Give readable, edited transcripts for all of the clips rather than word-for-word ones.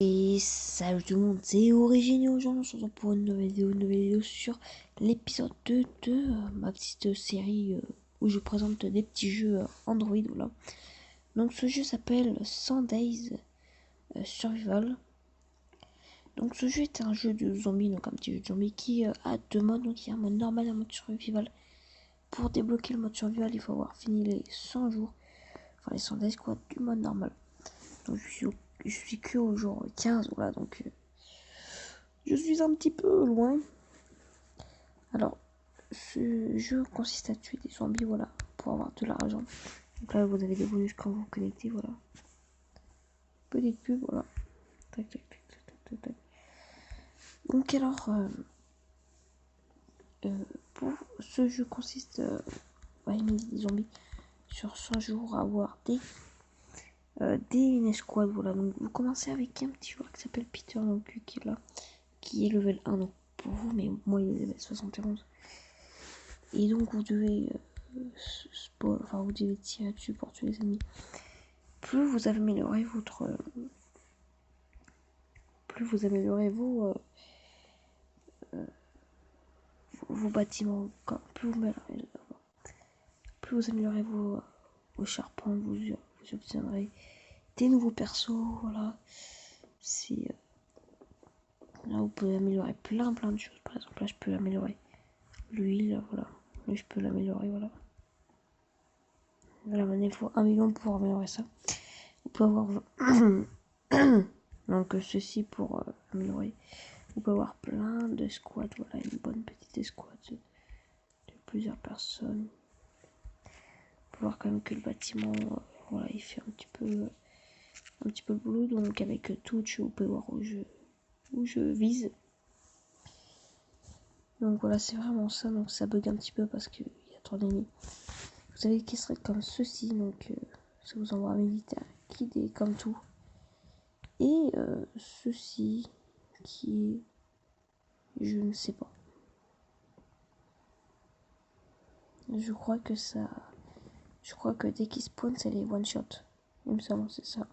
Et salut tout le monde, c'est Origine aujourd'hui, on se retrouve pour une nouvelle vidéo sur l'épisode 2 de ma petite série où je présente des petits jeux Android. Voilà. Donc ce jeu s'appelle 100 Days Survival. Donc ce jeu est un jeu de zombies, donc un petit jeu de zombies qui a deux modes. Donc il y a un mode normal et un mode survival. Pour débloquer le mode survival, il faut avoir fini les 100 jours, enfin les 100 days quoi, du mode normal. Donc je suis que au jour 15, voilà, donc je suis un petit peu loin. Alors, ce jeu consiste à tuer des zombies, voilà, pour avoir de l'argent. Donc là, vous avez des bonus quand vous vous connectez, voilà. Petite pub, voilà. Tac, tac, tac, tac, tac, tac. Donc alors, pour ce jeu consiste à éliminer des zombies sur 100 jours, à avoir des escouades, voilà. Donc vous commencez avec un petit joueur qui s'appelle Peter, donc qui est là, qui est level 1, donc pour vous, mais moi il est level 71. Et donc vous devez vous devez tirer dessus pour tuer les ennemis. Plus vous améliorez vos bâtiments, plus vous améliorez vos charpents, vous obtiendrez des nouveaux persos, voilà. Là vous pouvez améliorer plein de choses. Par exemple là je peux améliorer l'huile, voilà. Là je peux l'améliorer, voilà. Voilà, maintenant il faut 1 million pour améliorer ça. Vous pouvez avoir donc ceci pour améliorer. Vous pouvez avoir plein de squads, voilà, une bonne petite escouade de plusieurs personnes. Vous pouvez voir quand même que le bâtiment, voilà, il fait un petit peu le boulot. Donc avec touch, vous pouvez voir où je vise. Donc voilà, c'est vraiment ça. Donc ça bug un petit peu parce qu'il y a trop d'ennemis. Vous savez qui serait comme ceci, donc ça vous envoie un militaire qui est comme tout. Et ceci qui est, je ne sais pas. Je crois que dès qu'il spawn, c'est les one shot. Il me semble, c'est ça.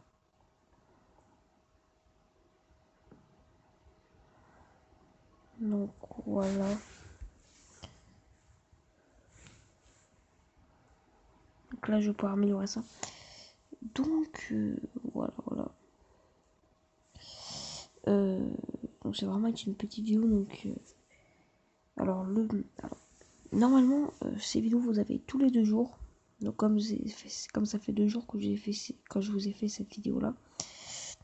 Donc voilà. Donc là, je vais pouvoir améliorer ça. Donc voilà. Donc c'est vraiment une petite vidéo. Donc normalement, ces vidéos vous avez tous les 2 jours. Donc comme ça fait 2 jours que quand je vous ai fait cette vidéo là.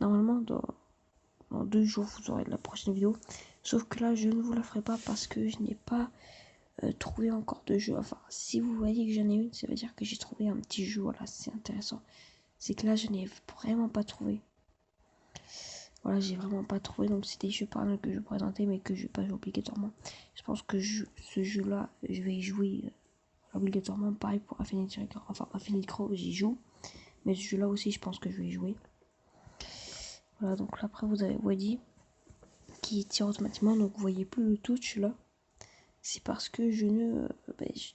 Normalement dans 2 jours vous aurez la prochaine vidéo. Sauf que là je ne vous la ferai pas parce que je n'ai pas trouvé encore de jeu. Enfin si vous voyez que j'en ai une, ça veut dire que j'ai trouvé un petit jeu. Voilà, c'est intéressant. C'est que là je n'ai vraiment pas trouvé. Voilà, j'ai vraiment pas trouvé. Donc c'est des jeux par exemple que je présentais mais que je vais pas jouer obligatoirement. Je pense que ce jeu là je vais y jouer obligatoirement. Pareil pour Infinity Record. Enfin Infinity Crow j'y joue. Mais ce jeu là aussi je pense que je vais y jouer. Voilà, donc là après vous avez Wadi qui tire automatiquement. Donc vous voyez plus le touch là. C'est parce que je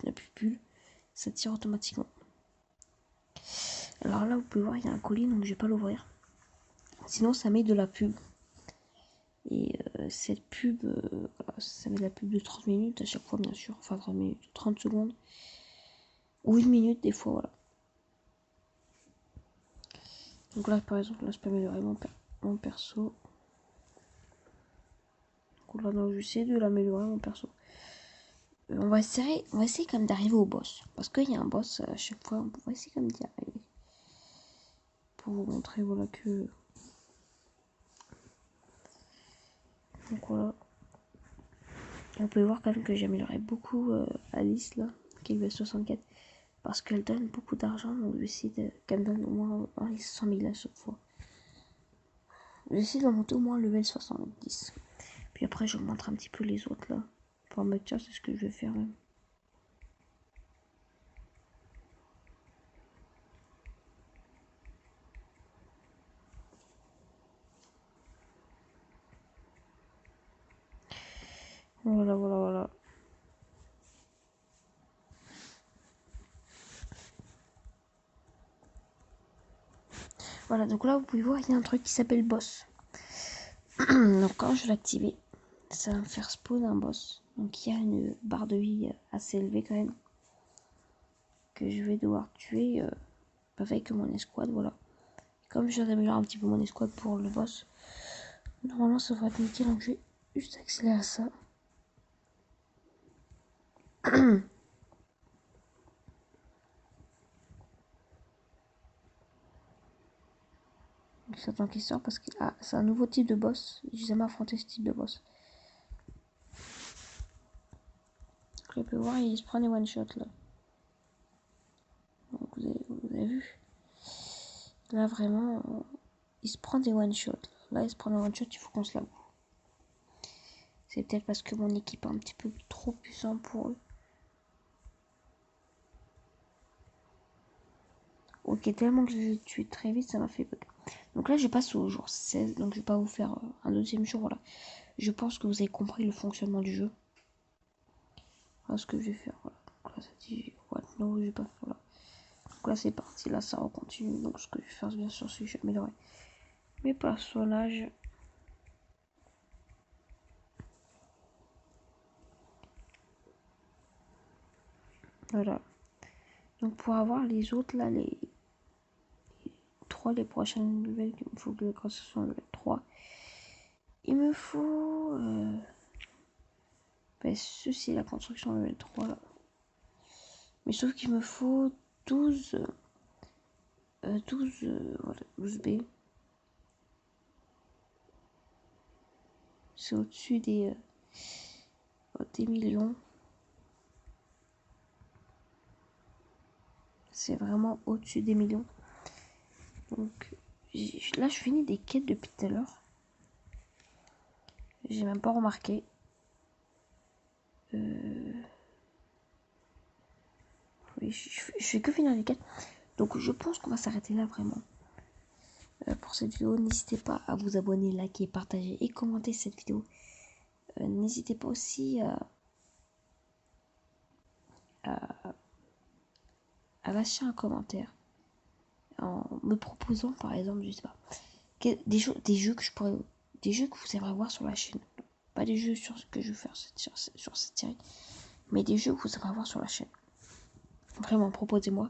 n'appuie plus. Ça tire automatiquement. Alors là vous pouvez voir il y a un colis donc je vais pas l'ouvrir. Sinon ça met de la pub. Et cette pub, ça met de la pub de 30 minutes à chaque fois bien sûr. Enfin 30 minutes, 30 secondes. Ou 1 minute des fois, voilà. Donc là par exemple, là je peux améliorer mon perso. Donc là donc j'essaie de l'améliorer mon perso. On va essayer quand même d'arriver au boss. Parce qu'il y a un boss à chaque fois. On va essayer quand même d'y arriver. Pour vous montrer voilà que... Donc voilà. Vous pouvez voir quand même que j'ai amélioré beaucoup Alice là. Qui est level 64. Parce qu'elle donne beaucoup d'argent. Donc je vais essayer qu'elle donne au moins 100 000 à chaque fois. Je vais essayer de monter au moins level 70. Puis après je vous montre un petit peu les autres là. Pour me dire c'est ce que je vais faire même. Voilà. Voilà, donc là vous pouvez voir, il y a un truc qui s'appelle boss. Donc quand je vais l'activer, ça va me faire spawn un boss. Donc il y a une barre de vie assez élevée quand même. Que je vais devoir tuer avec mon escouade, voilà. Comme je viens d'améliorer un petit peu mon escouade pour le boss, normalement ça devrait être nickel, donc je vais juste accélérer ça. J'attends qu'il sort parce que c'est un nouveau type de boss. J'ai jamais affronté ce type de boss. Donc, vous pouvez voir, il se prend des one shot là. Donc, vous avez vu. Là vraiment, il se prend des one shot. Là il se prend des one shot, il faut qu'on se l'avoue. C'est peut-être parce que mon équipe est un petit peu trop puissant pour eux. Ok, tellement que je l'ai tué très vite, ça m'a fait bug. Donc là, je passe au jour 16, donc je vais pas vous faire un deuxième jour, voilà. Je pense que vous avez compris le fonctionnement du jeu. Voilà ce que je vais faire, voilà. Donc là, ça dit, what, no, je vais pas faire, voilà. Donc là, c'est parti, là, ça recontinue. Donc ce que je vais faire, bien sûr, c'est que je vais améliorer mes personnages. Voilà. Donc pour avoir les autres, là, les prochaines nouvelles, il me faut que quand ce soit level 3. Il me faut... ceci, la construction level 3, là. Mais sauf qu'il me faut 12... 12 B. C'est au-dessus des millions. C'est vraiment au-dessus des millions. Donc là, je finis des quêtes depuis tout à l'heure. J'ai même pas remarqué. Oui, je fais que finir les quêtes. Donc je pense qu'on va s'arrêter là vraiment. Pour cette vidéo, n'hésitez pas à vous abonner, liker, partager et commenter cette vidéo. N'hésitez pas aussi à lâcher un commentaire en me proposant par exemple, je sais pas, des jeux que je pourrais, des jeux que vous aimeriez voir sur la chaîne. Pas des jeux que je vais faire sur cette série, mais des jeux que vous aimeriez voir sur la chaîne. Vraiment, proposez-moi.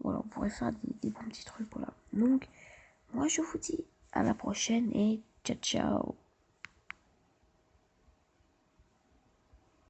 Voilà, on pourrait faire des bons petits trucs, voilà. Donc, moi je vous dis à la prochaine et ciao ciao.